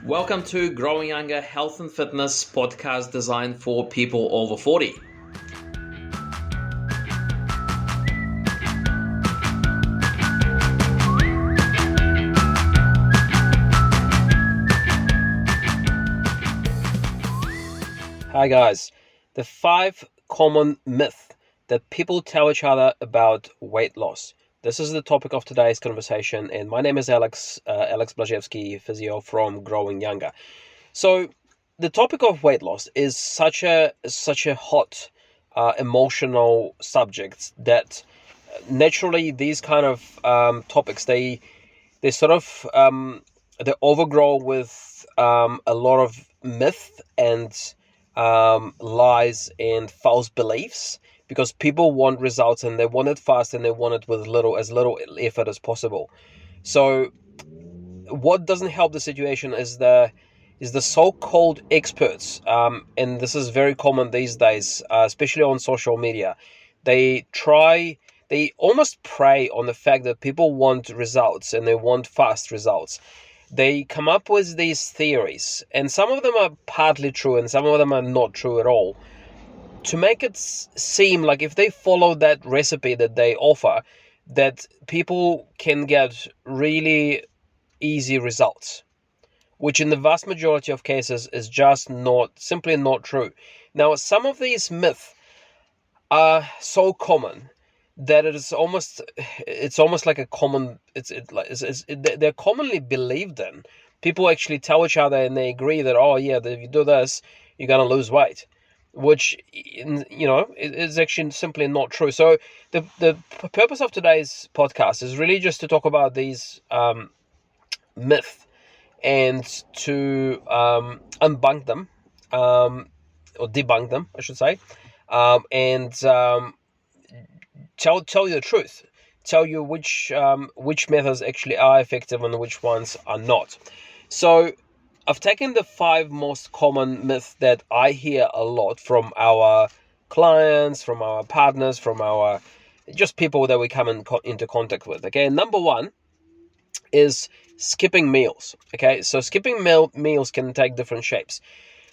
Welcome to Growing Younger Health and Fitness podcast designed for people over 40. Hi guys, the 5 common myths that people tell each other about weight loss. This is the topic of today's conversation, and my name is Alex Blazewski, physio from Growing Younger. So, the topic of weight loss is such a hot, emotional subject that naturally these kind of topics they sort of they overgrow with a lot of myth and lies and false beliefs. Because people want results and they want it fast and they want it with as little effort as possible. So what doesn't help the situation is the so-called experts, and this is very common these days, especially on social media. They almost prey on the fact that people want results and they want fast results. They come up with these theories, and some of them are partly true and some of them are not true at all, to make it seem like if they follow that recipe that they offer, that people can get really easy results, which in the vast majority of cases is just simply not true. Now, some of these myths are so common that it's almost like a common, they're commonly believed in. People actually tell each other and they agree that, oh yeah, if you do this, you're going to lose weight. Which, is actually simply not true. So the purpose of today's podcast is really just to talk about these myths and to unbunk them, or debunk them, I should say, and tell you the truth, tell you which methods actually are effective and which ones are not. So I've taken the 5 most common myths that I hear a lot from our clients, from our partners, from our just people that we come into contact with. Okay, number 1 is skipping meals. Okay, so skipping meals can take different shapes.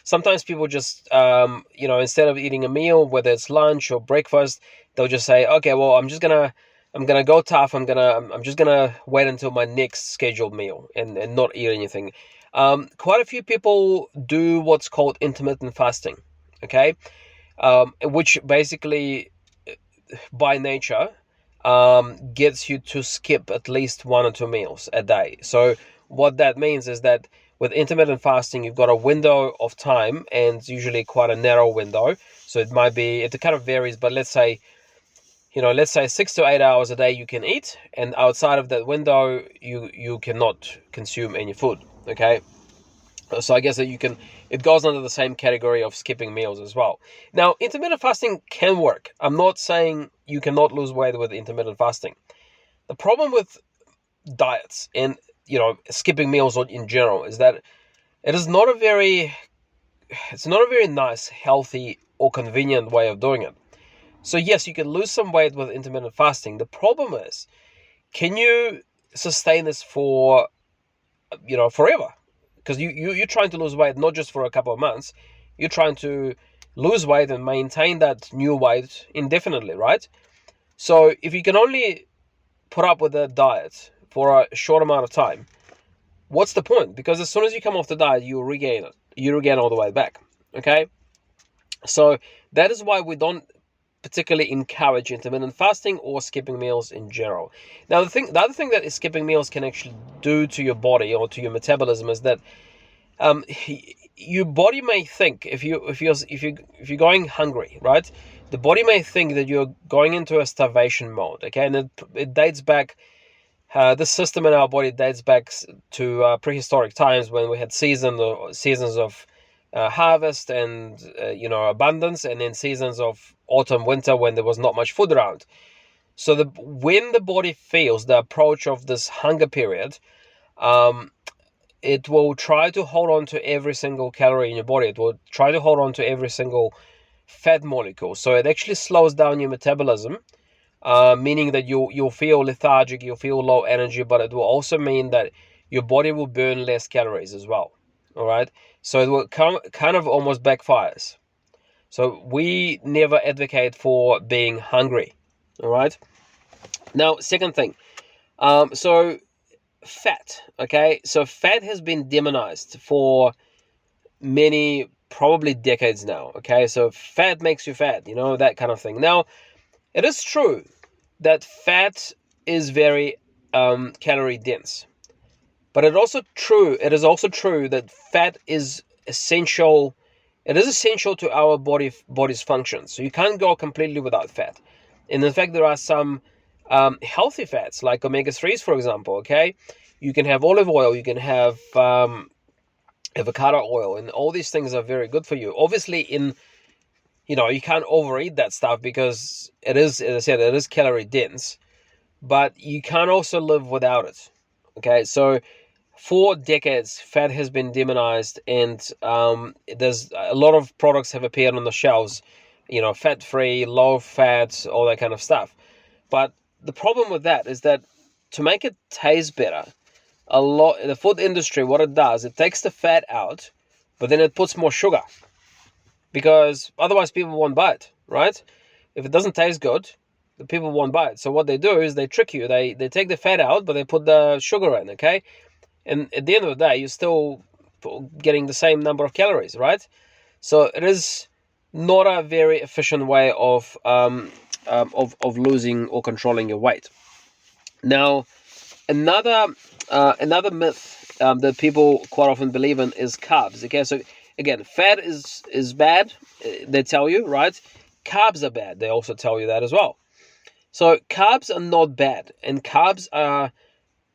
Sometimes people just, instead of eating a meal, whether it's lunch or breakfast, they'll just say, okay, well, I'm gonna go tough. I'm just gonna wait until my next scheduled meal and not eat anything. Quite a few people do what's called intermittent fasting, okay, which basically, by nature, gets you to skip at least 1 or 2 meals a day. So what that means is that with intermittent fasting, you've got a window of time, and it's usually quite a narrow window. So it kind of varies, but let's say 6 to 8 hours a day you can eat, and outside of that window, you cannot consume any food. Okay, so I guess that it goes under the same category of skipping meals as well. Now, intermittent fasting can work. I'm not saying you cannot lose weight with intermittent fasting. The problem with diets and skipping meals in general is that it's not a very nice, healthy, or convenient way of doing it. So yes, you can lose some weight with intermittent fasting. The problem is, can you sustain this for forever? Because you're trying to lose weight not just for a couple of months. You're trying to lose weight and maintain that new weight indefinitely, right? So if you can only put up with that diet for a short amount of time, what's the point? Because as soon as you come off the diet, you regain it. You regain all the way back, okay? So that is why we don't particularly encourage intermittent fasting or skipping meals in general. Now, the other thing that skipping meals can actually do to your body or to your metabolism is that your body may think, if you're going hungry, right? The body may think that you're going into a starvation mode. Okay, and it dates back. This system in our body dates back to prehistoric times when we had seasons of harvest and abundance, and then seasons of autumn, winter, when there was not much food around. So when the body feels the approach of this hunger period, it will try to hold on to every single calorie in your body. It will try to hold on to every single fat molecule. So it actually slows down your metabolism, meaning that you'll feel lethargic, you'll feel low energy, but it will also mean that your body will burn less calories as well. all right? So it will kind of almost backfires. So we never advocate for being hungry, all right? Now, second thing, so fat, okay? So fat has been demonized for many, probably decades now, okay? So fat makes you fat, that kind of thing. Now, it is true that fat is very calorie dense, but it is also true that fat is essential. It is essential to our body's function. So you can't go completely without fat. And in fact, there are some healthy fats like omega-3s, for example. Okay, you can have olive oil, you can have avocado oil, and all these things are very good for you. Obviously, you can't overeat that stuff because it is, as I said, it is calorie dense. But you can't also live without it. Okay, so for decades, fat has been demonized, and there's a lot of products have appeared on the shelves, fat-free, low fat, all that kind of stuff. But the problem with that is that to make it taste better, the food industry, what it does, it takes the fat out, but then it puts more sugar because otherwise people won't buy it, right? If it doesn't taste good, the people won't buy it. So what they do is they trick you. They take the fat out, but they put the sugar in, okay? And at the end of the day, you're still getting the same number of calories, right? So it is not a very efficient way of losing or controlling your weight. Now, another myth that people quite often believe in is carbs. Okay, so again, fat is bad. They tell you, right? Carbs are bad. They also tell you that as well. So carbs are not bad, and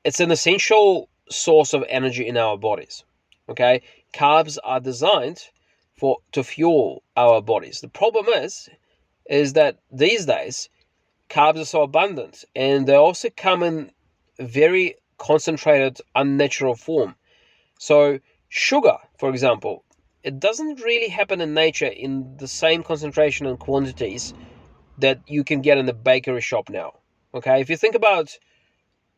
it's an essential source of energy in our bodies. Okay, carbs are designed to fuel our bodies. The problem is that these days carbs are so abundant, and they also come in very concentrated, unnatural form. So sugar, for example, it doesn't really happen in nature in the same concentration and quantities that you can get in the bakery shop now. Okay, if you think about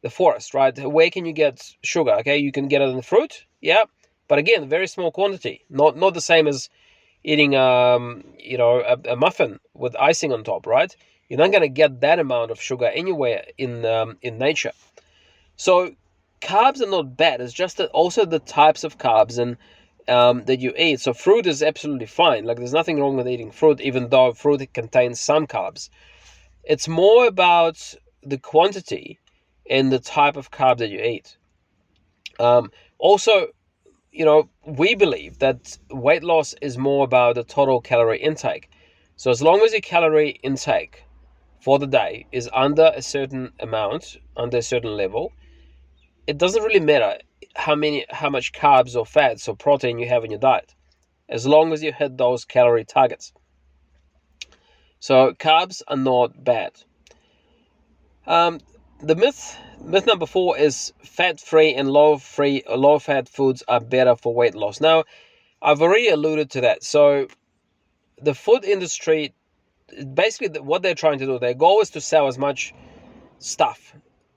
the forest, right? Where can you get sugar? Okay, you can get it in the fruit, yeah, but again, very small quantity. Not the same as eating a muffin with icing on top, right? You're not going to get that amount of sugar anywhere in nature. So carbs are not bad. It's just that also the types of carbs and that you eat. So fruit is absolutely fine. Like there's nothing wrong with eating fruit, even though fruit contains some carbs. It's more about the quantity and the type of carb that you eat. Also, we believe that weight loss is more about the total calorie intake. So as long as your calorie intake for the day is under a certain amount, under a certain level, it doesn't really matter how much carbs or fats or protein you have in your diet, as long as you hit those calorie targets. So carbs are not bad. The myth number 4 is fat-free and low-fat foods are better for weight loss. Now, I've already alluded to that. So the food industry, basically what they're trying to do, their goal is to sell as much stuff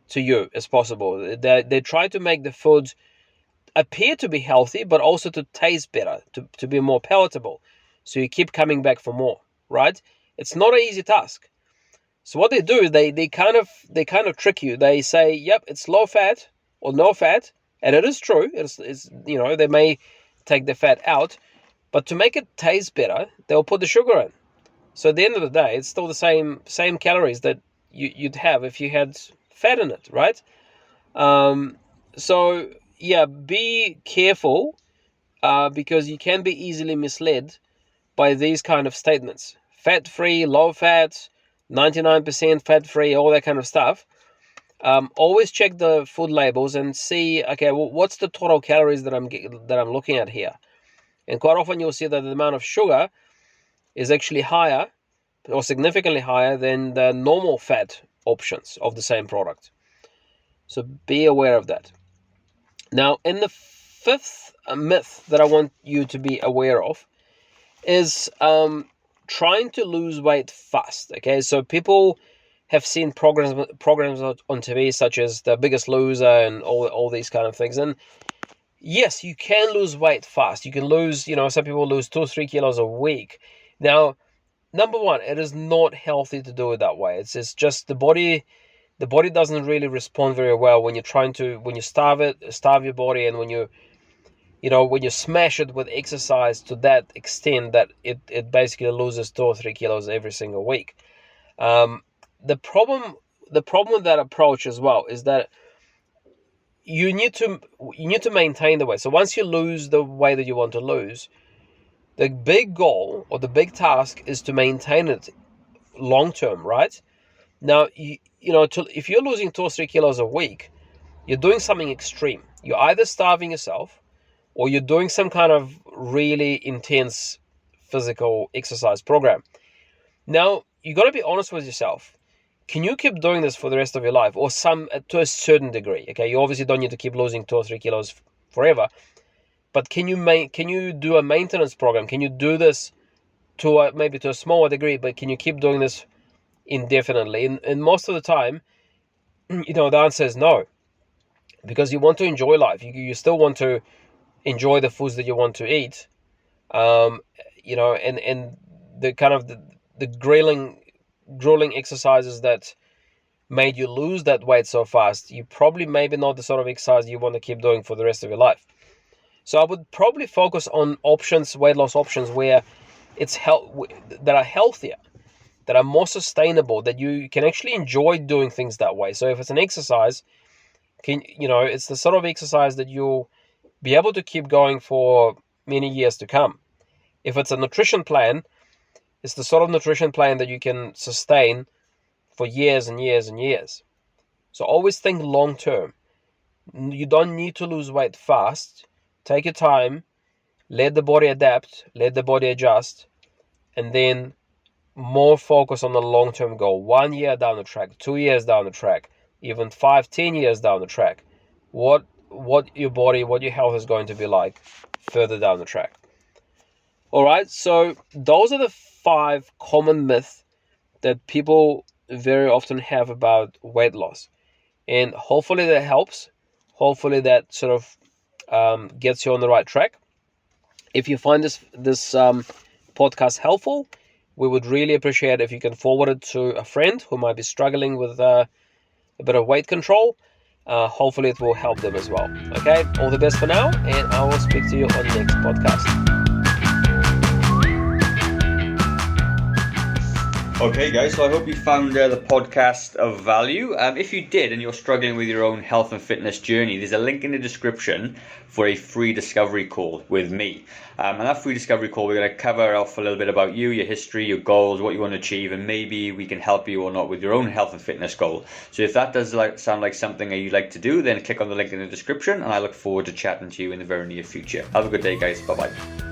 to you as possible. They try to make the food appear to be healthy, but also to taste better, to be more palatable. So you keep coming back for more, right? It's not an easy task. So what they do is they kind of trick you. They say, yep, it's low fat or no fat, and it is true. It's they may take the fat out, but to make it taste better, they'll put the sugar in. So at the end of the day, it's still the same calories that you'd have if you had fat in it, right? So yeah, be careful because you can be easily misled by these kind of statements. Fat-free, low fat, 99% fat-free, all that kind of stuff. Always check the food labels and see, okay, well, what's the total calories that I'm looking at here? And quite often you'll see that the amount of sugar is actually higher or significantly higher than the normal fat options of the same product. So be aware of that. Now, in the 5th myth that I want you to be aware of is trying to lose weight fast. Okay, so people have seen programs on TV such as The Biggest Loser and all these kind of things, and yes, you can lose weight fast. You can lose, some people lose 2 or 3 kilos a week. Now, number one, it is not healthy to do it that way. It's just the body doesn't really respond very well when you starve your body, and when you smash it with exercise to that extent that it basically loses 2 or 3 kilos every single week. Um, the problem with that approach as well is that you need to maintain the weight. So once you lose the weight that you want to lose, the big goal or the big task is to maintain it long term, right? Now, if you're losing 2 or 3 kilos a week, you're doing something extreme. You're either starving yourself, or you're doing some kind of really intense physical exercise program. Now, you got to be honest with yourself. Can you keep doing this for the rest of your life, or to a certain degree? Okay, you obviously don't need to keep losing 2 or 3 kilos forever, but can you do a maintenance program? Can you do this maybe to a smaller degree, but can you keep doing this indefinitely? And most of the time, the answer is no, because you want to enjoy life. You still want to enjoy the foods that you want to eat, and the kind of the grueling exercises that made you lose that weight so fast, you probably maybe not the sort of exercise you want to keep doing for the rest of your life. So I would probably focus on weight loss options where that are healthier, that are more sustainable, that you can actually enjoy doing things that way. So if it's an exercise, it's the sort of exercise that you'll be able to keep going for many years to come. If it's a nutrition plan, it's the sort of nutrition plan that you can sustain for years and years and years. So always think long term. You don't need to lose weight fast. Take your time, let the body adapt, let the body adjust, and then more focus on the long-term goal. 1 year down the track, 2 years down the track, even 5, 10 years down the track. What your body, what your health is going to be like further down the track. All right, so those are the 5 common myths that people very often have about weight loss. And hopefully that helps. Hopefully that sort of gets you on the right track. If you find this podcast helpful, we would really appreciate if you can forward it to a friend who might be struggling with a bit of weight control. Hopefully it will help them as well. Okay, all the best for now, and I will speak to you on the next podcast. Okay guys, so I hope you found the podcast of value. If you did and you're struggling with your own health and fitness journey, there's a link in the description for a free discovery call with me. And that free discovery call, we're going to cover off a little bit about you, your history, your goals, what you want to achieve, and maybe we can help you or not with your own health and fitness goal. So if that does sound like something that you'd like to do, then click on the link in the description, and I look forward to chatting to you in the very near future. Have a good day guys, bye bye.